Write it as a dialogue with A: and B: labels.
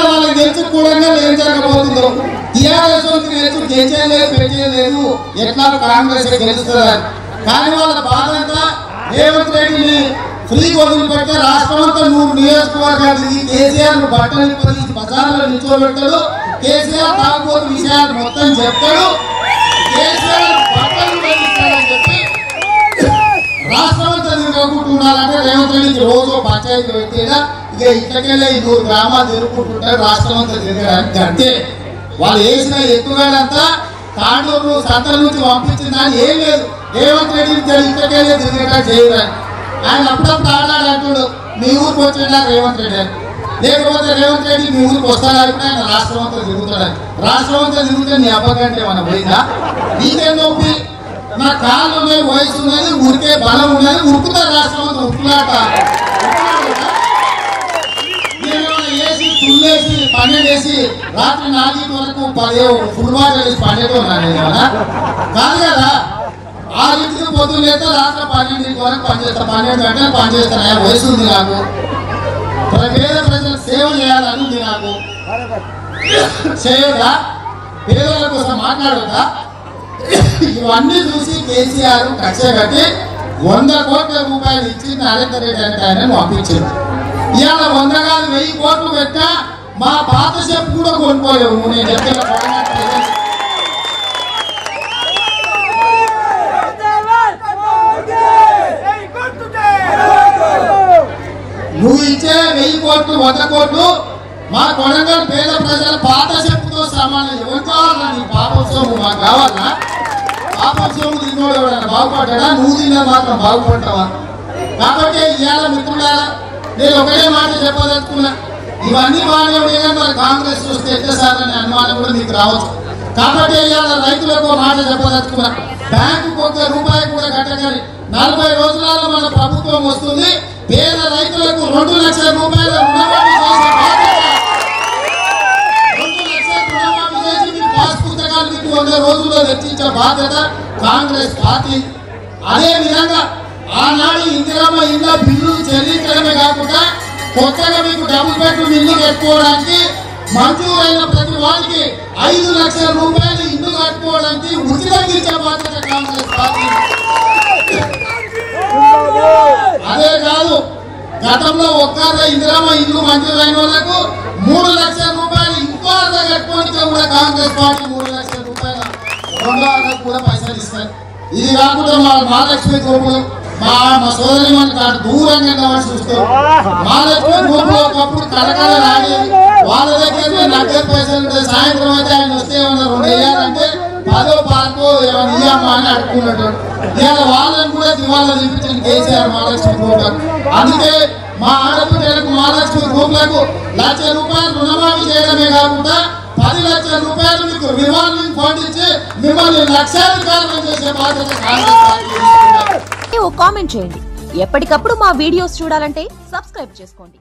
A: వాళ్ళకి తెలుసు కూడా ఏం జరగబోతుందో. టీఆర్ఎస్ తెలుసు గెలిచేయలేదు పెట్టేయలేదు ఎట్లా కాంగ్రెస్ గెలుస్తుందని. కానీ వాళ్ళ బాధంతా రేవంత్ రెడ్డిని ఫ్రీ వదిలిపెట్టే రాష్ట్రం అంతా 100 నియోజకవర్గాలు కేసీఆర్ బట్టలు పది బజార్లో నిల్చోబెట్టాడు. కేసీఆర్ తాగుబోతు విషయాలు మొత్తం చెప్తాడు. కేసీఆర్ బట్టలు పదిస్తాడని చెప్పి రాష్ట్రం అంతా తిరగకుంటున్నారంటే రేవంత్ రెడ్డికి రోజు పంచాయతీ పెట్టేదా ఇక ఇట్లకెళ్ళి 100 గ్రామాలు తిరుగుకుంటుంటారు రాష్ట్రం అంతా తిరగడానికి. అంతే వాళ్ళు వేసిన ఎత్తుగాడంతా తాండూరు సంతల నుంచి పంపించిందని ఏం లేదు. రేవంత్ రెడ్డిని ఇట్లకెళ్ళి తిరిగేటా చేయడానికి ఆయన అప్పుడప్పుడు ఆడాడంటుడు మీ ఊరికి వచ్చిండా రేవంత్ రెడ్డి అని. లేకపోతే రేవంత్ రెడ్డి మీ ఊరికి వస్తాడంటే ఆయన రాష్ట్రం అంతా తిరుగుతాడని. రాష్ట్రం అంతా తిరిగితే నీ అబ్బకంటే ఏమన్నా పోయిందా? నీకేం నొప్పి? నా కాళ్ళు ఉన్నాయి, వయసు ఉన్నది, ఉరికే బలం ఉన్నది, ఉరుకుతారు రాష్ట్రం అంతా ఉరుకులాట. వేసి తుల్లేసి 12 వేసి రాత్రి 4 వరకు 10 ఫుట్బాల్ వేసి 12 ఉన్నాను కాదు కదా. 6 పొద్దున్న లేస్తే రాత్రి 12 వరకు పనిచేస్తాను. 12 గంటలు పనిచేస్తాను. వయసు ఉంది నాకు. పేద ప్రజలకు సేవ చేయాలని ఉంది నాకు. చేయదా? పేదల కోసం మాట్లాడదా? ఇవన్నీ చూసి కేసీఆర్ కక్ష కట్టి 100 కోట్ల రూపాయలు ఇచ్చి నరేందర్ రెడ్డి అంటే ఆయన పంపించింది. ఇవాళ 100 కాదు 1000 కోట్లు పెట్టా మా పాత షెప్ కూడా కొనుక్కోలేవు. నేను చెప్పిన నువ్వు ఇచ్చే 1000 కోట్లు 100 కోట్లు మా కొడంగల్ పేద ప్రజల పాత చెప్పుతో సమానం. ఎవరు కావాలా? నీ పాపం సొమ్ము మాకు కావాలా? పాపం సొమ్ము తిన్నోడు ఎవడన్నా బాగుపడ్డా? నువ్వు తిన్నా మాత్రం బాగుపడతావా? కాబట్టి ఇవాళ మిత్రులారా నేను ఒకటే మాట చెప్పదలుచుకున్నా. ఇవన్నీ బాగానే మరి కాంగ్రెస్ చూస్తే ఎట్టేసారనే అనుమానం కూడా మీకు రావచ్చు. కాబట్టి ఇవాళ రైతులకు మాట చెప్పదలుచుకున్నా. బ్యాంకుకు 1 రూపాయి కూడా కట్టగలి 40 రోజులలో మన ప్రభుత్వం వస్తుంది. పేద రైతులకు 2 లక్షల రూపాయల రుణమాఫీ చేసే బాధ్యత. 2 లక్షల రుణమాఫీ చేసి మీకు పాస్ పుస్తకాలు మీకు 100 రోజుల్లో తెచ్చించే బాధ్యత కాంగ్రెస్ పార్టీ. అదే విధంగా ఆనాడు ఇందిరమ్మ ఇళ్ళ బిల్లు చెల్లించడమే కాకుండా కొత్తగా మీకు డబుల్ బెడ్రూమ్ ఇల్లు కట్టుకోవడానికి మంజూరైన ప్రతి వారికి 5 లక్షల రూపాయలు ఇల్లు కట్టుకోవడానికి ఉచితంగా ఇచ్చే బాధ్యత కాంగ్రెస్ పార్టీ. అదే కాదు గతంలో ఒక్కరే ఇందిరమ్మ ఇల్లు మంజూరైన వాళ్ళకు 3 లక్షల రూపాయలు ఇంకో అర్థ కట్టుకోవడానికి కూడా కాంగ్రెస్ పార్టీ 3 లక్షల రూపాయల 2 కూడా పైసలు ఇస్తారు. ఇది కాకుండా మహాలక్ష్మి గ్రూపులు మా సోదరి మనకు దూరంగా కావాల్సి చూస్తాం. మహాలక్ష్మి గ్రూపులో ఒకప్పుడు కలకల రాడేది. వాళ్ళ దగ్గర 90 పైసలు ఉంటాయి. సాయంత్రం అయితే ఆయన వస్తే ఏమన్నా 2 వేయాలంటే 10 పార్కో ఏమైనా ఇయ్యమ్మా అని అడుక్కున్నట్టు. ఇవాళ వాళ్ళని కూడా దివాళా చూపించింది కేసీఆర్ మహాలక్ష్మి గ్రూపులకు. అందుకే మా ఆడపిల్లలకు మహాలక్ష్మి గ్రూపులకు 1 లక్ష రూపాయలు రుణమాఫీ చేయడమే కాకుండా 10 లక్షల రూపాయలు మీకు రివాల్వింగ్ ఫండ్ ఇచ్చి మిమ్మల్ని లక్షాధికారులు చేసే బాధ్యత కాంగ్రెస్ పార్టీ.
B: కామెంట్ చేయండి. ఎప్పటికప్పుడు మా వీడియోస్ చూడాలంటే సబ్స్క్రైబ్ చేసుకోండి.